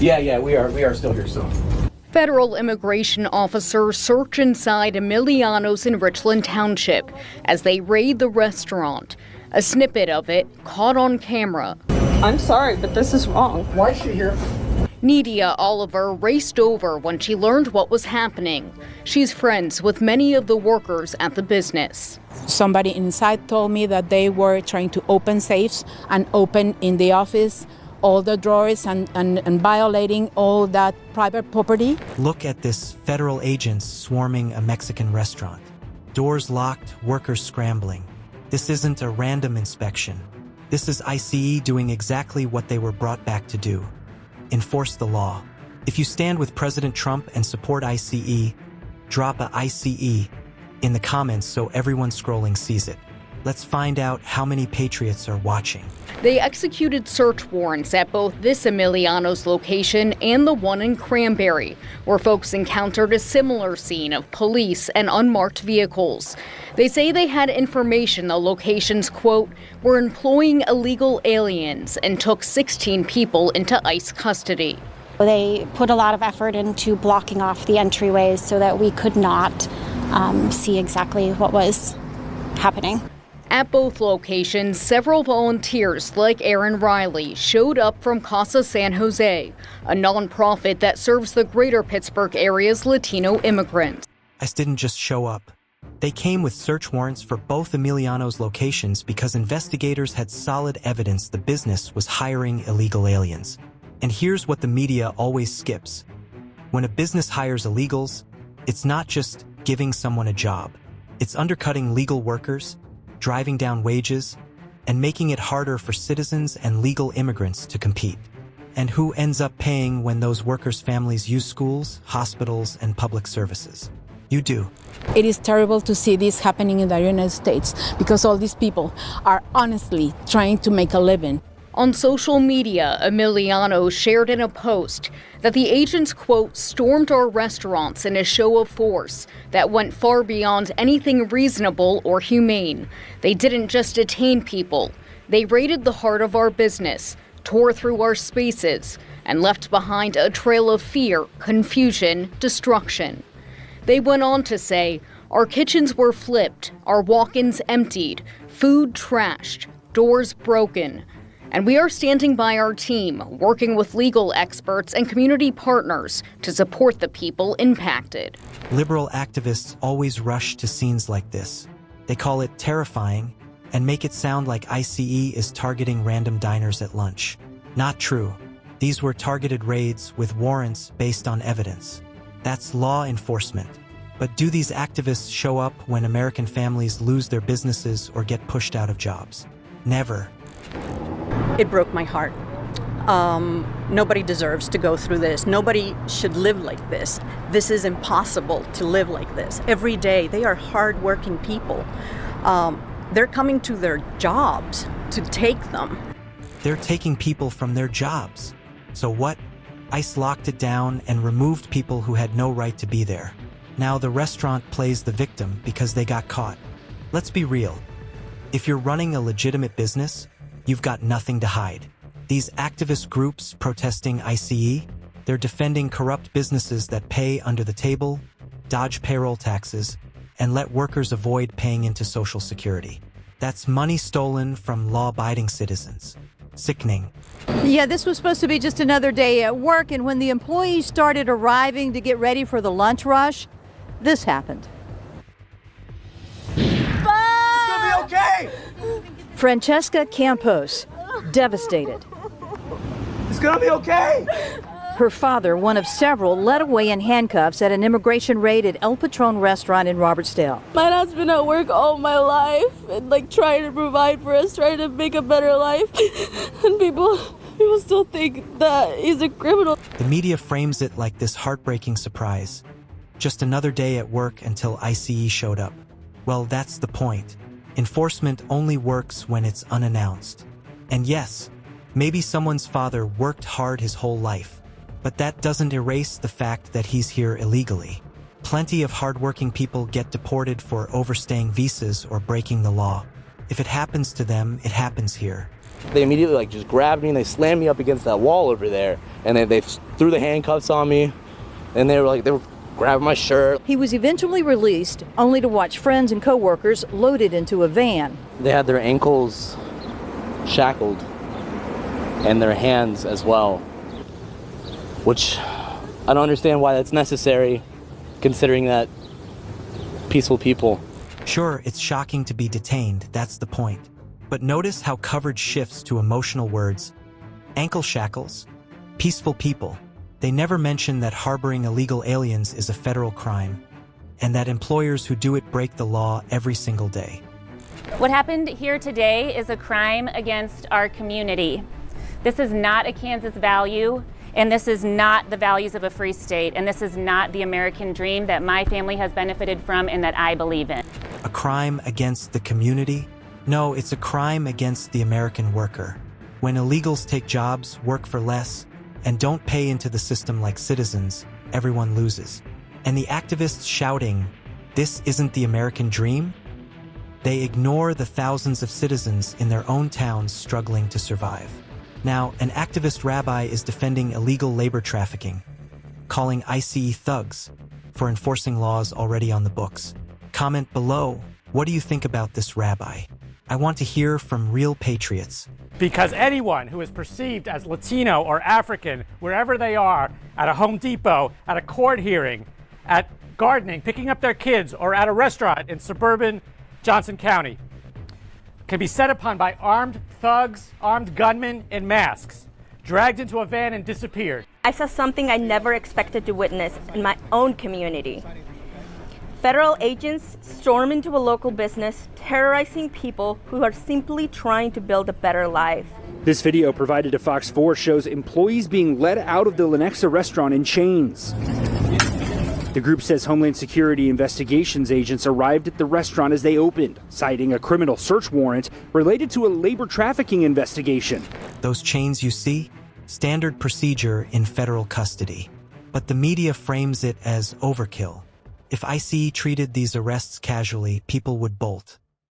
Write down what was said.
Yeah, we are still here, so. Federal immigration officers search inside Emiliano's in Richland Township as they raid the restaurant. A snippet of it caught on camera. I'm sorry, but this is wrong. Why is she here? Nidia Oliver raced over when she learned what was happening. She's friends with many of the workers at the business. Somebody inside told me that they were trying to open safes and open in the office all the drawers and violating all that private property. Look at this, federal agents swarming a Mexican restaurant. Doors locked, workers scrambling. This isn't a random inspection. This is ICE doing exactly what they were brought back to do. Enforce the law. If you stand with President Trump and support ICE, drop a ICE in the comments so everyone scrolling sees it. Let's find out how many patriots are watching. They executed search warrants at both this Emiliano's location and the one in Cranberry, where folks encountered a similar scene of police and unmarked vehicles. They say they had information the locations, quote, were employing illegal aliens and took 16 people into ICE custody. They put a lot of effort into blocking off the entryways so that we could not see exactly what was happening. At both locations, several volunteers like Aaron Riley showed up from Casa San Jose, a nonprofit that serves the greater Pittsburgh area's Latino immigrants. ICE didn't just show up. They came with search warrants for both Emiliano's locations because investigators had solid evidence the business was hiring illegal aliens. And here's what the media always skips. When a business hires illegals, it's not just giving someone a job. It's undercutting legal workers, driving down wages, and making it harder for citizens and legal immigrants to compete. And who ends up paying when those workers' families use schools, hospitals, and public services? You do. It is terrible to see this happening in the United States because all these people are honestly trying to make a living. On social media, Emiliano shared in a post that the agents, quote, stormed our restaurants in a show of force that went far beyond anything reasonable or humane. They didn't just detain people. They raided the heart of our business, tore through our spaces, and left behind a trail of fear, confusion, destruction. They went on to say, our kitchens were flipped, our walk-ins emptied, food trashed, doors broken. And we are standing by our team, working with legal experts and community partners to support the people impacted. Liberal activists always rush to scenes like this. They call it terrifying and make it sound like ICE is targeting random diners at lunch. Not true. These were targeted raids with warrants based on evidence. That's law enforcement. But do these activists show up when American families lose their businesses or get pushed out of jobs? Never. It broke my heart. Nobody deserves to go through this. Nobody should live like this. This is impossible to live like this. Every day, they are hardworking people. They're coming to their jobs to take them. They're taking people from their jobs. So what? ICE locked it down and removed people who had no right to be there. Now the restaurant plays the victim because they got caught. Let's be real. If you're running a legitimate business, you've got nothing to hide. These activist groups protesting ICE, they're defending corrupt businesses that pay under the table, dodge payroll taxes, and let workers avoid paying into Social Security. That's money stolen from law-abiding citizens. Sickening. Yeah, this was supposed to be just another day at work, and when the employees started arriving to get ready for the lunch rush, this happened. It's gonna be okay! Francesca Campos, devastated. It's gonna be okay! Her father, one of several, led away in handcuffs at an immigration raid at El Patron restaurant in Robertsdale. My dad's been at work all my life and trying to provide for us, trying to make a better life. And people still think that he's a criminal. The media frames it like this heartbreaking surprise. Just another day at work until ICE showed up. Well, that's the point. Enforcement only works when it's unannounced. And yes, maybe someone's father worked hard his whole life. But that doesn't erase the fact that he's here illegally. Plenty of hardworking people get deported for overstaying visas or breaking the law. If it happens to them, it happens here. They immediately like just grabbed me and they slammed me up against that wall over there, and then they threw the handcuffs on me, and they were grabbing my shirt. He was eventually released, only to watch friends and coworkers loaded into a van. They had their ankles shackled and their hands as well, which I don't understand why that's necessary, considering that peaceful people. Sure, it's shocking to be detained, that's the point. But notice how coverage shifts to emotional words. Ankle shackles, peaceful people. They never mention that harboring illegal aliens is a federal crime, and that employers who do it break the law every single day. What happened here today is a crime against our community. This is not a Kansas value, and this is not the values of a free state, and this is not the American dream that my family has benefited from and that I believe in. A crime against the community? No, it's a crime against the American worker. When illegals take jobs, work for less, and don't pay into the system like citizens, everyone loses. And the activists shouting, "This isn't the American dream?" They ignore the thousands of citizens in their own towns struggling to survive. Now, an activist rabbi is defending illegal labor trafficking, calling ICE thugs for enforcing laws already on the books. Comment below, what do you think about this rabbi? I want to hear from real patriots. Because anyone who is perceived as Latino or African, wherever they are, at a Home Depot, at a court hearing, at gardening, picking up their kids, or at a restaurant in suburban Johnson County, can be set upon by armed thugs, armed gunmen in masks, dragged into a van and disappeared. I saw something I never expected to witness in my own community. Federal agents storm into a local business, terrorizing people who are simply trying to build a better life. This video provided to Fox 4 shows employees being led out of the Lenexa restaurant in chains. The group says Homeland Security investigations agents arrived at the restaurant as they opened, citing a criminal search warrant related to a labor trafficking investigation. Those chains you see? Standard procedure in federal custody. But the media frames it as overkill. If ICE treated these arrests casually, people would bolt.